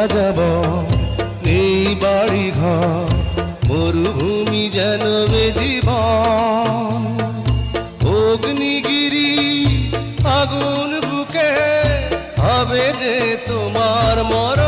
যাব নেই বাড়ি ঘর মরুভূমি যেন জীবন অগ্নিগিরি আগুন বুকে হবে যে তোমার মর